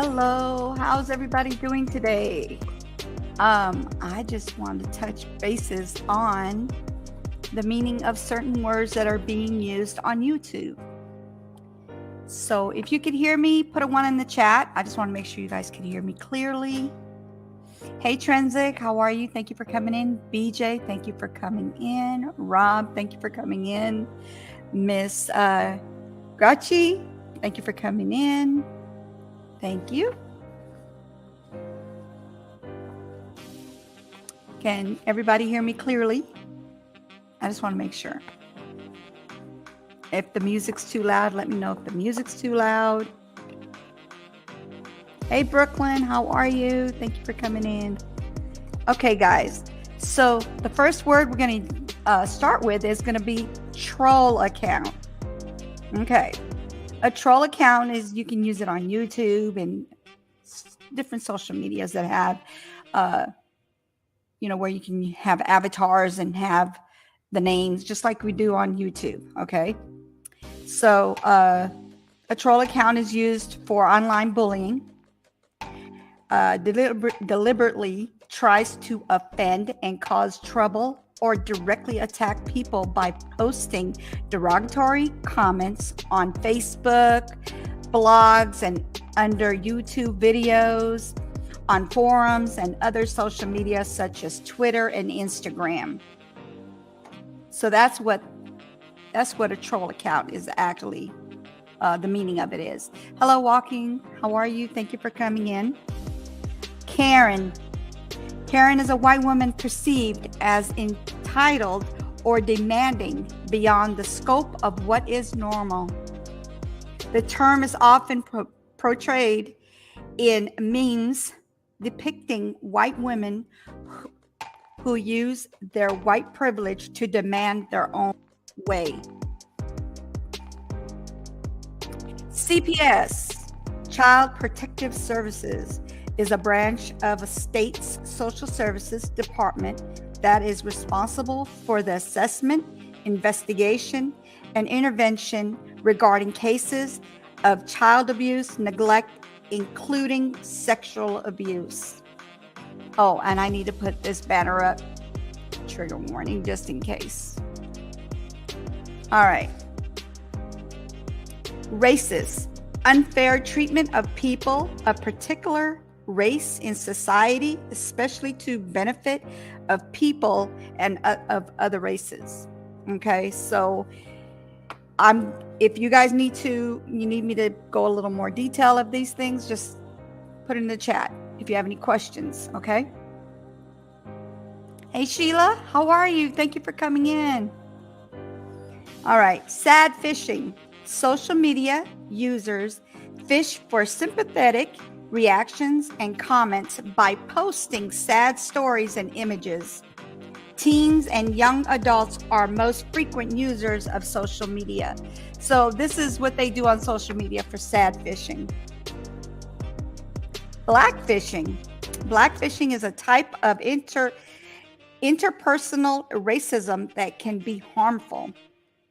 Hello, how's everybody doing today? I just wanted to touch bases on the meaning of certain words that are being used on YouTube. So if you could hear me, put a 1 in the chat. I just want to make sure you guys can hear me clearly. Hey Trenzik, how are you? Thank you for coming in. BJ, thank you for coming in. Rob, thank you for coming in. Miss Grachi, thank you for coming in. Thank you. Can everybody hear me clearly? I just want to make sure. If the music's too loud, let me know if the music's too loud. Hey Brooklyn, how are you? Thank you for coming in. Okay guys, so the first word we're going to start with is going to be troll account. Okay, a troll account is, you can use it on YouTube and different social medias that have where you can have avatars and have the names just like we do on YouTube. Okay, so a troll account is used for online bullying. Deliberately tries to offend and cause trouble or directly attack people by posting derogatory comments on Facebook, blogs, and under YouTube videos, on forums and other social media such as Twitter and Instagram. So that's what a troll account is actually, the meaning of it is. Hello, Walking. How are you? Thank you for coming in. Karen. Karen is a white woman perceived as entitled or demanding beyond the scope of what is normal. The term is often portrayed in memes depicting white women who use their white privilege to demand their own way. CPS, Child Protective Services, is a branch of a state's social services department that is responsible for the assessment, investigation, and intervention regarding cases of child abuse, neglect, including sexual abuse. Oh, and I need to put this banner up, trigger warning, just in case. All right. Racist, unfair treatment of people of particular race in society, especially to benefit of people and of other races. Okay, so if you guys need me to go a little more detail of these things, just put it in the chat if you have any questions. Okay. Hey Sheila, how are you? Thank you for coming in. All right, sad fishing. Social media users fish for sympathetic reactions and comments by posting sad stories and images. Teens and young adults are most frequent users of social media. So this is what they do on social media for sad fishing. Blackfishing. Blackfishing is a type of interpersonal racism that can be harmful.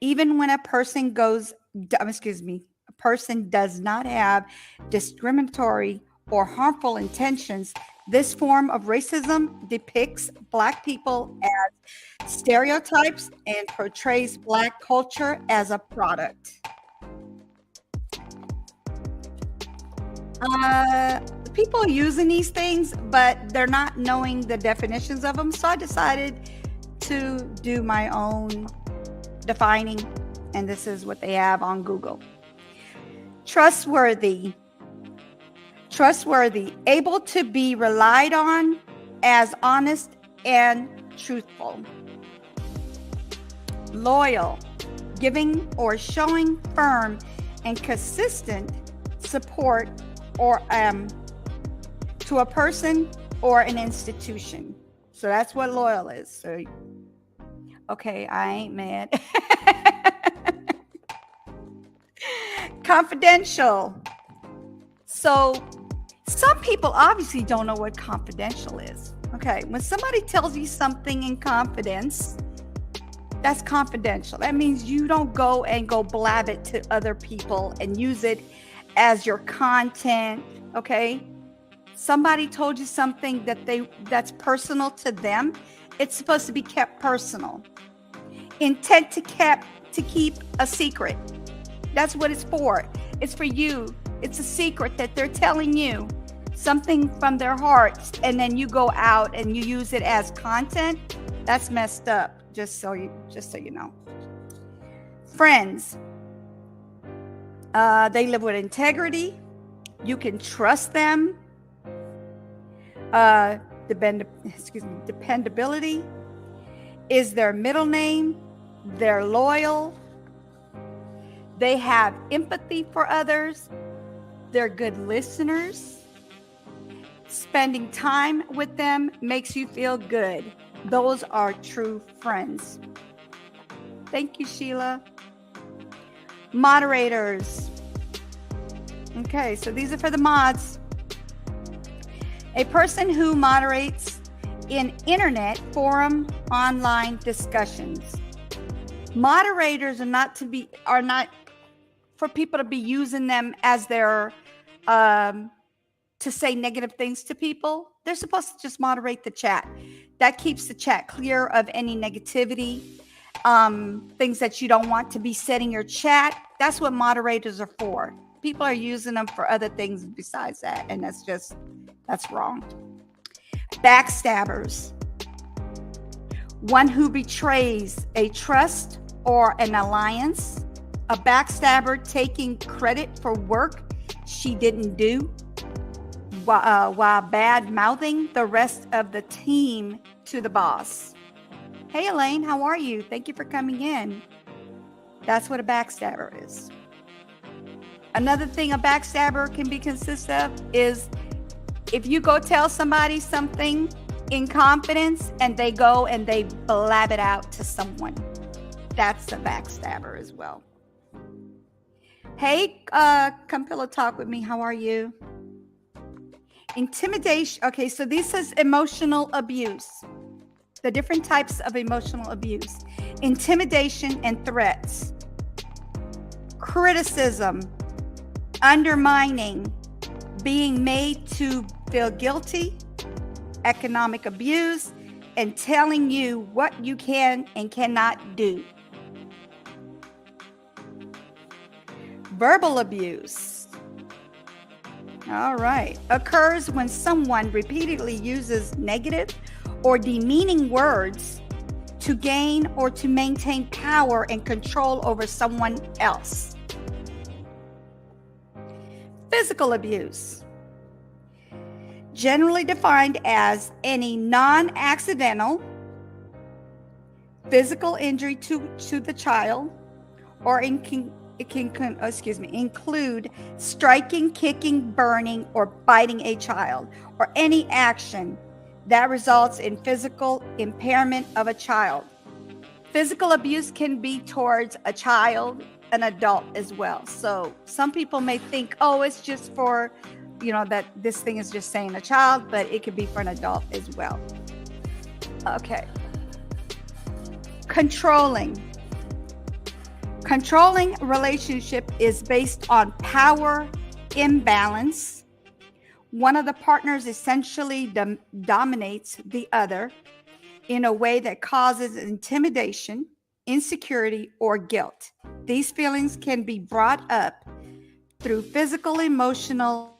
Even when a person does not have discriminatory or harmful intentions, this form of racism depicts Black people as stereotypes and portrays Black culture as a product. People using these things, but they're not knowing the definitions of them, so I decided to do my own defining, and this is what they have on Google. Trustworthy, able to be relied on as honest and truthful. Loyal, giving or showing firm and consistent support or to a person or an institution. So that's what loyal is. So, okay, I ain't mad. Confidential. So some people obviously don't know what confidential is. Okay, when somebody tells you something in confidence, that's confidential. That means you don't go blab it to other people and use it as your content Okay? Somebody told you something that's personal to them. It's supposed to be kept personal. Intent to keep a secret. That's what it's for. It's for you. It's a secret that they're telling you, something from their hearts, and then you go out and you use it as content. That's messed up. Just so you know. Friends, they live with integrity. You can trust them. Dependability is their middle name. They're loyal. They have empathy for others. They're good listeners. Spending time with them makes you feel good. Those are true friends. Thank you, Sheila. Moderators. Okay, so these are for the mods. A person who moderates in internet forum online discussions. Moderators are not for people to be using them as their to say negative things to people. They're supposed to just moderate the chat. That keeps the chat clear of any negativity, things that you don't want to be said in your chat. That's what moderators are for. People are using them for other things besides that, and that's wrong. Backstabbers. One who betrays a trust or an alliance. A backstabber taking credit for work she didn't do, while bad-mouthing the rest of the team to the boss. Hey, Elaine, how are you? Thank you for coming in. That's what a backstabber is. Another thing a backstabber can be consist of is if you go tell somebody something in confidence and they go and they blab it out to someone. That's a backstabber as well. Hey, come pillow talk with me. How are you? Intimidation. Okay, so this is emotional abuse. The different types of emotional abuse. Intimidation and threats. Criticism. Undermining. Being made to feel guilty. Economic abuse. And telling you what you can and cannot do. Verbal abuse. All right. Occurs when someone repeatedly uses negative or demeaning words to gain or to maintain power and control over someone else. Physical abuse. Generally defined as any non-accidental physical injury to the child, or include striking, kicking, burning, or biting a child, or any action that results in physical impairment of a child. Physical abuse can be towards a child, an adult as well. So some people may think, oh, it's just for, that this thing is just saying a child, but it could be for an adult as well. Okay. Controlling relationship is based on power imbalance. One of the partners essentially dominates the other in a way that causes intimidation, insecurity, or guilt. These feelings can be brought up through physical, emotional,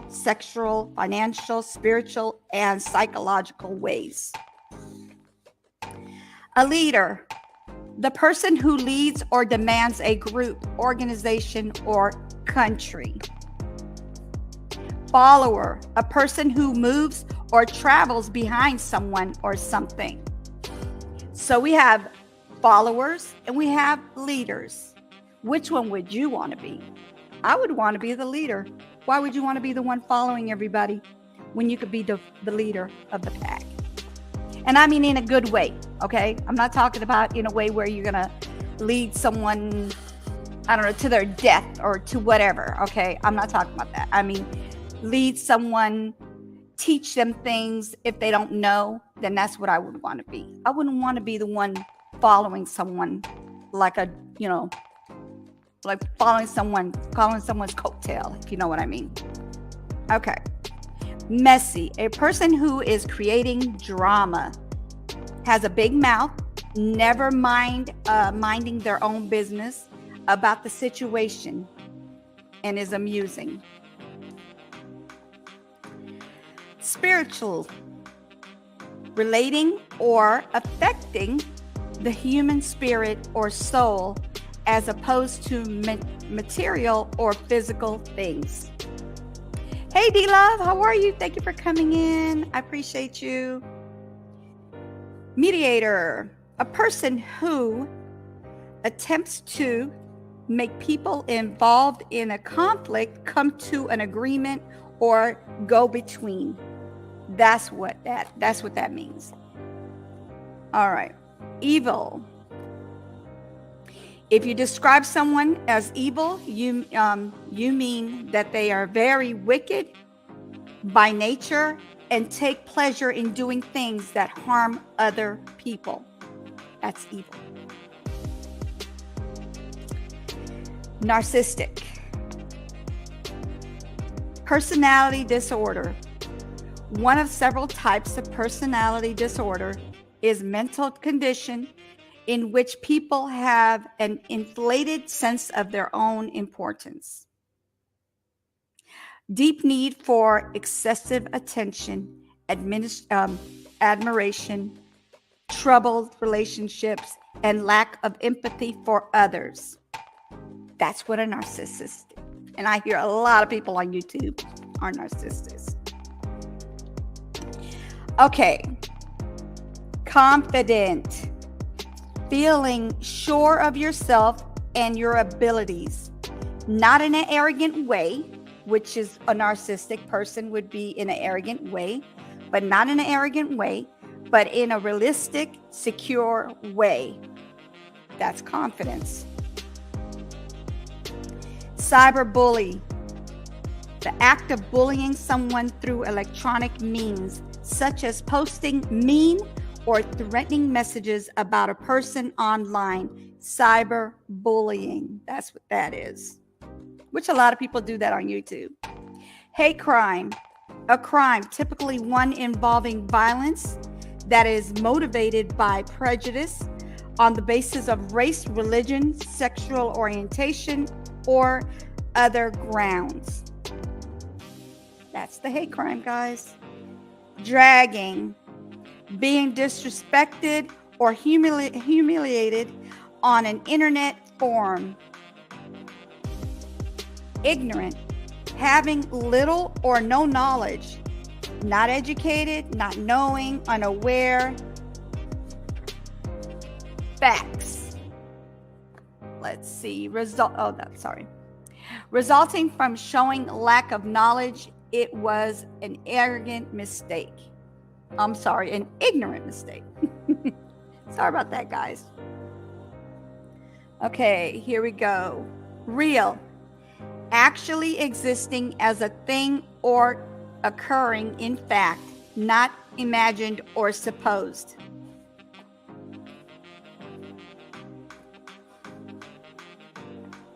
sexual, financial, spiritual, and psychological ways. A leader. The person who leads or demands a group, organization, or country. Follower, a person who moves or travels behind someone or something. So we have followers and we have leaders. Which one would you want to be? I would want to be the leader. Why would you want to be the one following everybody when you could be the leader of the pack? And I mean in a good way, okay? I'm not talking about in a way where you're going to lead someone, I don't know, to their death or to whatever, okay? I'm not talking about that. I mean, lead someone, teach them things. If they don't know, then that's what I would want to be. I wouldn't want to be the one following someone like like following someone's coattail, if you know what I mean. Okay. Messy, a person who is creating drama, has a big mouth, never minding their own business about the situation, and is amusing. Spiritual, relating or affecting the human spirit or soul as opposed to material or physical things. Hey, D-Love, how are you? Thank you for coming in. I appreciate you. Mediator, a person who attempts to make people involved in a conflict come to an agreement or go between. That's what that means. All right. Evil. If you describe someone as evil, you mean that they are very wicked by nature and take pleasure in doing things that harm other people. That's evil. Narcissistic. Personality disorder. One of several types of personality disorder is mental condition in which people have an inflated sense of their own importance, deep need for excessive attention, admiration, troubled relationships, and lack of empathy for others. That's what a narcissist is. And I hear a lot of people on YouTube are narcissists. Okay. Confident. Feeling sure of yourself and your abilities. Not in an arrogant way, which is a narcissistic person would be in an arrogant way, but not in an arrogant way, but in a realistic, secure way. That's confidence. Cyberbully. The act of bullying someone through electronic means, such as posting mean or threatening messages about a person online. Cyberbullying. That's what that is. Which a lot of people do that on YouTube. Hate crime. A crime, typically one involving violence that is motivated by prejudice on the basis of race, religion, sexual orientation, or other grounds. That's the hate crime, guys. Dragging. Being disrespected or humiliated on an internet forum. Ignorant. Having little or no knowledge. Not educated, not knowing, unaware. Facts. Let's see. Resulting from showing lack of knowledge, it was an arrogant mistake. An ignorant mistake. Sorry about that, guys. Okay, here we go. Real. Actually existing as a thing or occurring in fact, not imagined or supposed.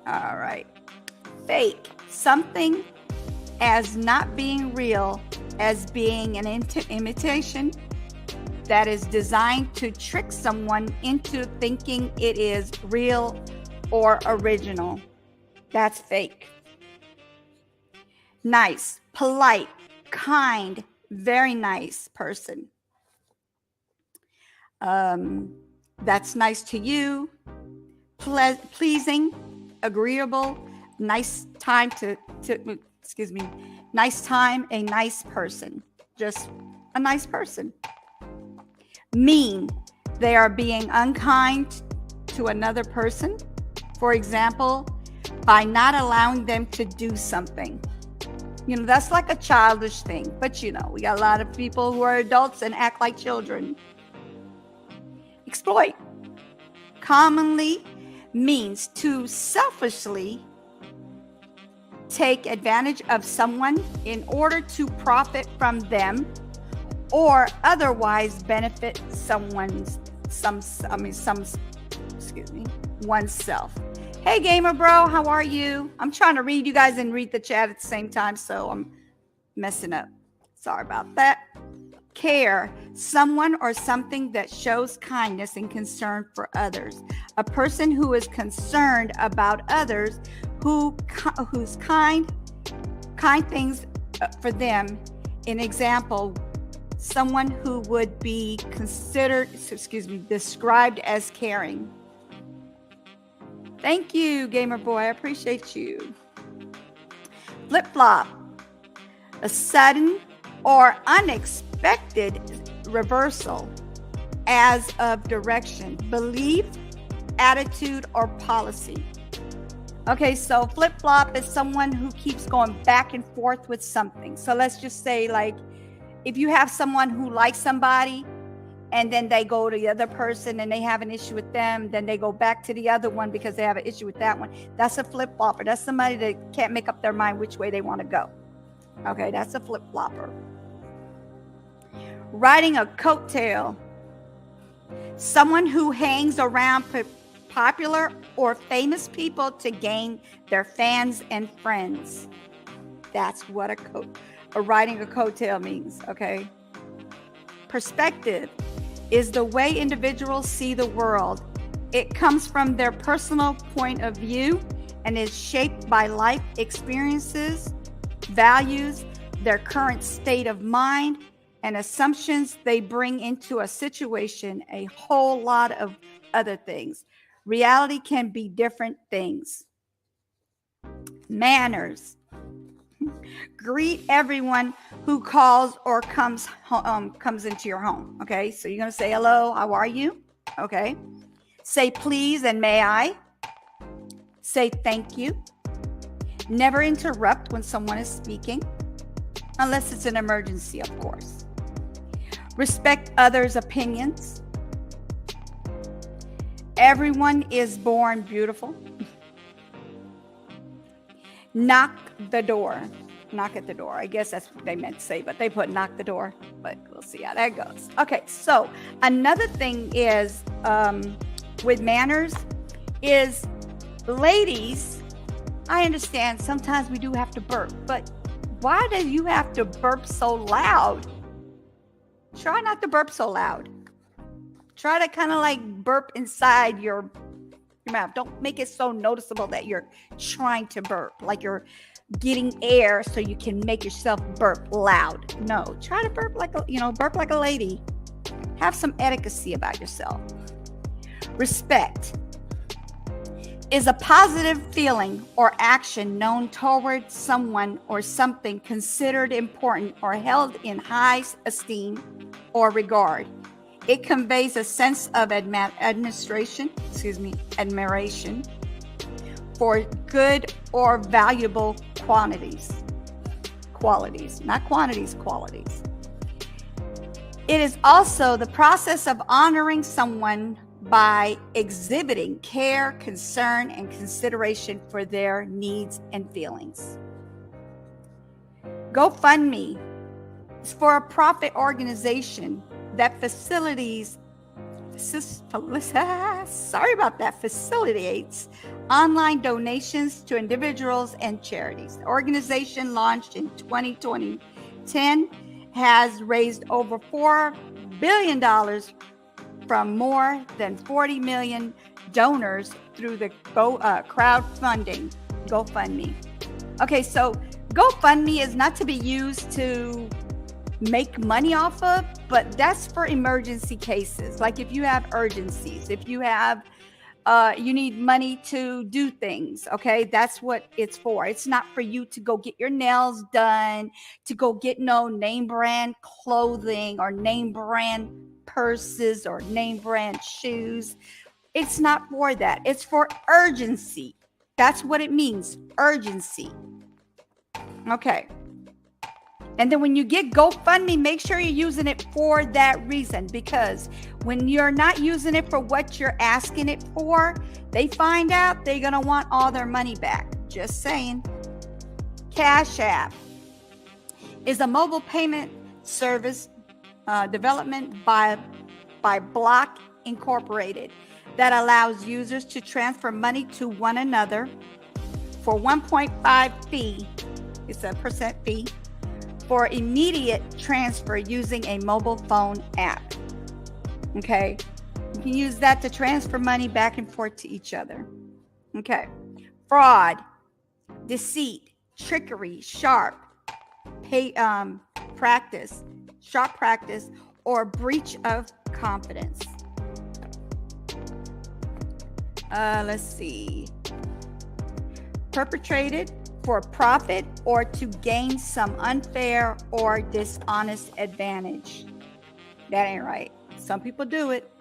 All right. Fake. Something as not being real, as being an imitation that is designed to trick someone into thinking it is real or original. That's fake. Nice, polite, kind, very nice person. That's nice to you, pleasing, agreeable, nice time nice time, a nice person, just a nice person. Mean, they are being unkind to another person. For example, by not allowing them to do something. That's like a childish thing, but we got a lot of people who are adults and act like children. Exploit commonly means to selfishly take advantage of someone in order to profit from them or otherwise benefit oneself. Hey gamer bro, how are you? I'm trying to read you guys and read the chat at the same time, so I'm Messing up. Sorry about that. Care, someone or something that shows kindness and concern for others. A person who is concerned about others, who's kind things for them. An example, someone who would be described as caring. Thank you, Gamer Boy. I appreciate you. Flip-flop, a sudden or unexpected reversal as of direction, belief, attitude, or policy. Okay, so flip-flop is someone who keeps going back and forth with something. So let's just say, like, if you have someone who likes somebody and then they go to the other person and they have an issue with them, then they go back to the other one because they have an issue with that one. That's a flip-flopper. That's somebody that can't make up their mind which way they want to go. Okay, that's a flip-flopper. Riding a coattail. Someone who hangs around popular or famous people to gain their fans and friends. That's what a riding a coattail means, okay? Perspective is the way individuals see the world. It comes from their personal point of view and is shaped by life experiences, values, their current state of mind, and assumptions they bring into a situation, a whole lot of other things. Reality can be different things. Manners. Greet everyone who calls or comes into your home. Okay, so you're going to say hello, how are you? Okay. Say please and may I. Say thank you. Never interrupt when someone is speaking, unless it's an emergency, of course. Respect others' opinions. Everyone is born beautiful. Knock the door. Knock at the door. I guess that's what they meant to say, but they put knock the door. But we'll see how that goes. Okay, so another thing is with manners is, ladies, I understand sometimes we do have to burp, but why do you have to burp so loud? Try not to burp so loud. Try to kind of like burp inside your mouth. Don't make it so noticeable that you're trying to burp, like you're getting air so you can make yourself burp loud. No, try to burp like a lady. Have some etiquette about yourself. Respect is a positive feeling or action known toward someone or something considered important or held in high esteem or regard. It conveys a sense of admiration for good or valuable qualities. Not quantities, qualities. It is also the process of honoring someone by exhibiting care, concern, and consideration for their needs and feelings. GoFundMe is for a profit organization that facilitates online donations to individuals and charities. The organization, launched in 2010, has raised over $4 billion from more than 40 million donors through the crowdfunding GoFundMe. Okay, so GoFundMe is not to be used to make money off of, but that's for emergency cases. Like if you have urgencies, if you have you need money to do things, okay, that's what it's for. It's not for you to go get your nails done, to go get no name brand clothing or name brand purses or name brand shoes. It's not for that. It's for urgency. That's what it means, urgency. Okay. And then when you get GoFundMe, make sure you're using it for that reason, because when you're not using it for what you're asking it for, they find out they're going to want all their money back. Just saying. Cash App is a mobile payment service development by Block Incorporated that allows users to transfer money to one another for 1.5 fee. It's a percent fee for immediate transfer using a mobile phone app. Okay. You can use that to transfer money back and forth to each other. Okay. Fraud, deceit, trickery, sharp practice, or breach of confidence. Let's see. Perpetrated for profit or to gain some unfair or dishonest advantage. That ain't right. Some people do it.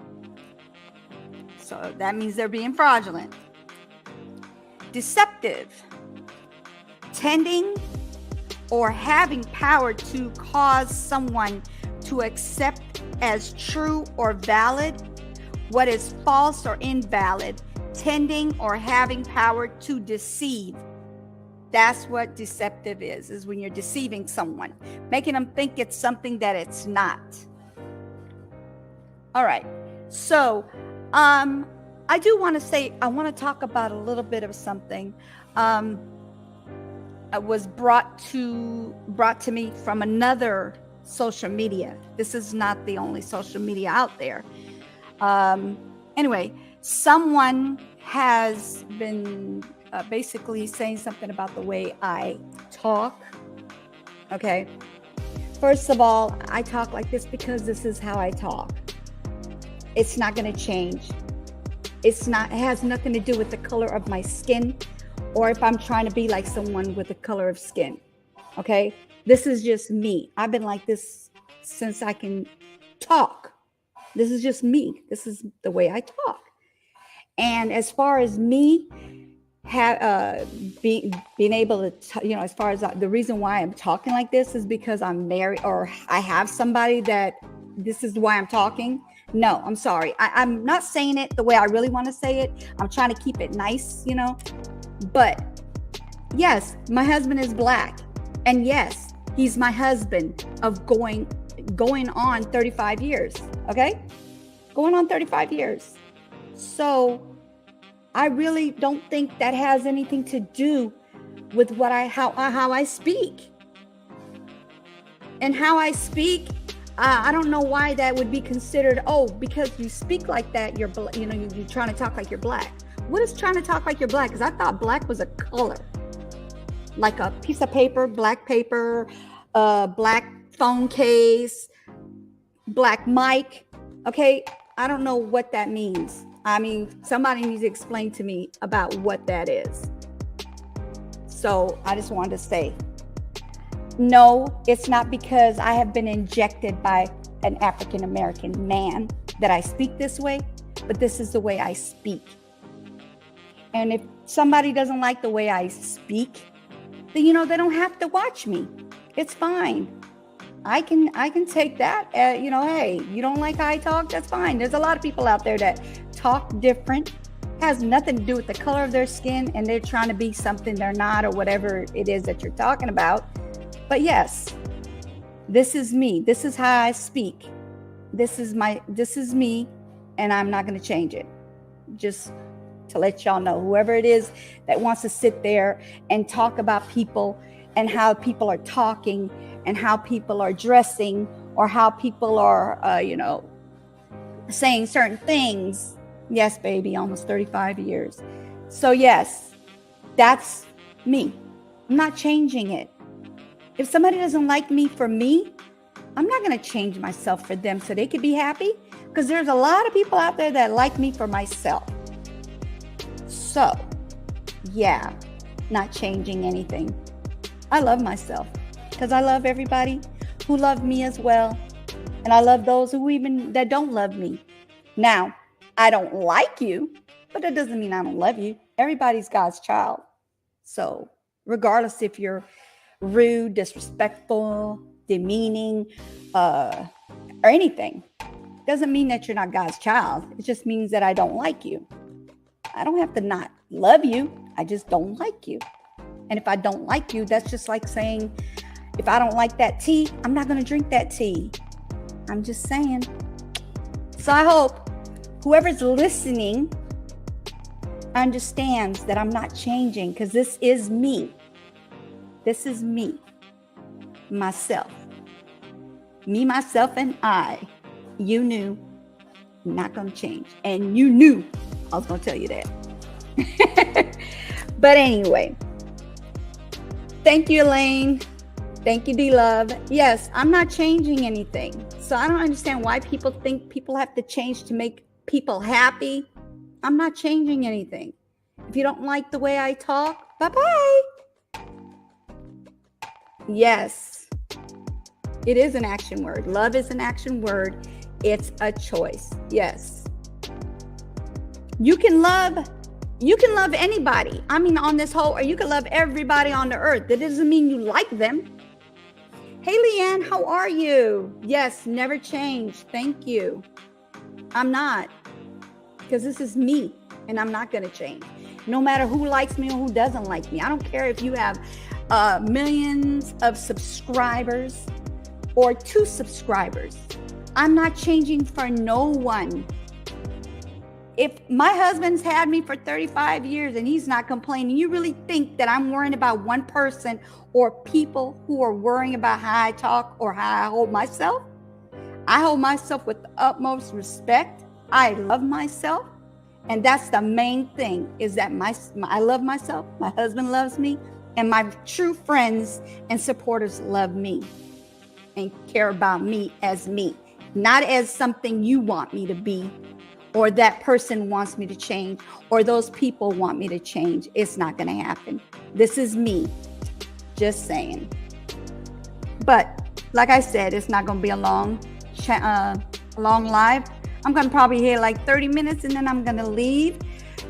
So that means they're being fraudulent. Deceptive. Tending or having power to cause someone to accept as true or valid what is false or invalid. Tending or having power to deceive. That's what deceptive is when you're deceiving someone, making them think it's something that it's not. All right. So, I do want to say, I want to talk about a little bit of something. It was brought to me from another social media. This is not the only social media out there. Anyway, someone has been basically saying something about the way I talk. Okay. First of all, I talk like this because this is how I talk. It's not going to change. It has nothing to do with the color of my skin or if I'm trying to be like someone with the color of skin. Okay. This is just me. I've been like this since I can talk. This is just me. This is the way I talk. And as far as me being able to, as far as the reason why I'm talking like this is because I'm married or I have somebody that this is why I'm talking. No, I'm sorry. I'm not saying it the way I really want to say it. I'm trying to keep it nice, But yes, my husband is black. And yes, he's my husband of going on 35 years. Okay? Going on 35 years. So I really don't think that has anything to do with how I speak. And how I speak, I don't know why that would be considered, because you speak like that, you're trying to talk like you're black. What is trying to talk like you're black? Because I thought black was a color. Like a piece of paper, black paper, black phone case, black mic. Okay, I don't know what that means. I mean, somebody needs to explain to me about what that is. So I just wanted to say, no, it's not because I have been injected by an African-American man that I speak this way, but this is the way I speak. And if somebody doesn't like the way I speak, then, they don't have to watch me. It's fine. I can take that. Hey, you don't like how I talk? That's fine. There's a lot of people out there that talk different, has nothing to do with the color of their skin, and they're trying to be something they're not or whatever it is that you're talking about. But yes, this is me. This is how I speak. This is me, and I'm not going to change it. Just to let y'all know, whoever it is that wants to sit there and talk about people and how people are talking and how people are dressing or how people are, saying certain things. Yes, baby, almost 35 years. So yes, that's me. I'm not changing it. If somebody doesn't like me for me, I'm not going to change myself for them so they could be happy, because there's a lot of people out there that like me for myself. So, yeah, not changing anything. I love myself because I love everybody who love me as well. And I love those that don't love me. Now, I don't like you, but that doesn't mean I don't love you. Everybody's God's child. So regardless if you're rude, disrespectful, demeaning, or anything, doesn't mean that you're not God's child. It just means that I don't like you. I don't have to not love you. I just don't like you. And if I don't like you, that's just like saying, if I don't like that tea, I'm not going to drink that tea. I'm just saying. So I hope whoever's listening understands that I'm not changing, because this is me. This is me. myself. Me, myself, and I. You knew. Not going to change. And you knew I was going to tell you that. But anyway, thank you, Elaine. Thank you, D-Love. Yes, I'm not changing anything. So I don't understand why people think people have to change to make people happy. I'm not changing anything. If you don't like the way I talk, bye-bye. Yes, it is an action word. Love is an action word. It's a choice. Yes. You can love anybody. I mean, on this whole, or you can love everybody on the earth. That doesn't mean you like them. Hey, Leanne, how are you? Yes, never change. Thank you. I'm not, because this is me, and I'm not going to change. No matter who likes me or who doesn't like me. I don't care if you have millions of subscribers or 2 subscribers. I'm not changing for no one. If my husband's had me for 35 years and he's not complaining, you really think that I'm worrying about one person or people who are worrying about how I talk or how I hold myself? I hold myself with the utmost respect. I love myself. And that's the main thing, is that I love myself, my husband loves me, and my true friends and supporters love me and care about me as me, not as something you want me to be, or that person wants me to change, or those people want me to change. It's not going to happen. This is me. Just saying. But like I said, it's not going to be a long live. I'm going to probably hear like 30 minutes and then I'm going to leave.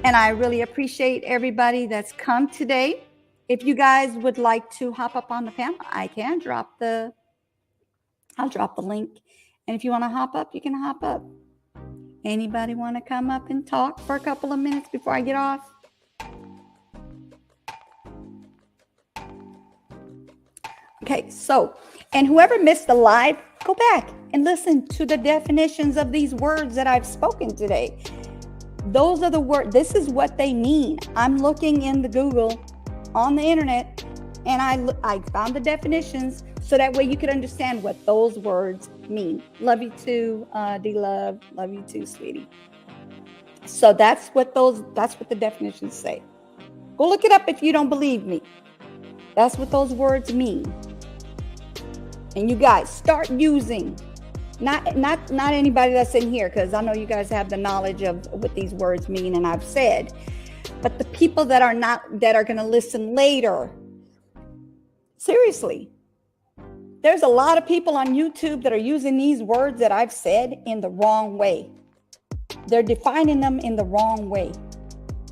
And I really appreciate everybody that's come today. If you guys would like to hop up on the panel, I can I'll drop the link. And if you want to hop up, you can hop up. Anybody want to come up and talk for a couple of minutes before I get off? Okay, so, and whoever missed the live, go back and listen to the definitions of these words that I've spoken today. Those are the words. This is what they mean. I'm looking in the Google on the internet, and I found the definitions so that way you could understand what those words mean. Love you too, D-Love. Love you too, sweetie. So that's what the definitions say. Go look it up if you don't believe me. That's what those words mean. And you guys start using, not anybody that's in here, because I know you guys have the knowledge of what these words mean, and I've said, but the people that are going to listen later, seriously, there's a lot of people on YouTube that are using these words that I've said in the wrong way. They're defining them in the wrong way.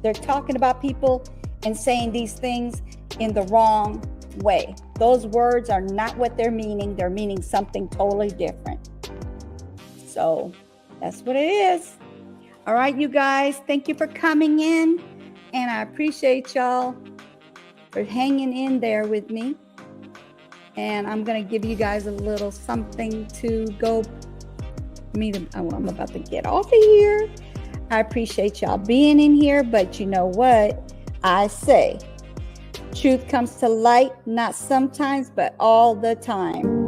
They're talking about people and saying these things in the wrong way. Those words are not what they're meaning. They're meaning something totally different. So that's what it is. All right, you guys, thank you for coming in. And I appreciate y'all for hanging in there with me. And I'm going to give you guys a little something to go I'm about to get off of here. I appreciate y'all being in here, but you know what I say? Truth comes to light, not sometimes, but all the time.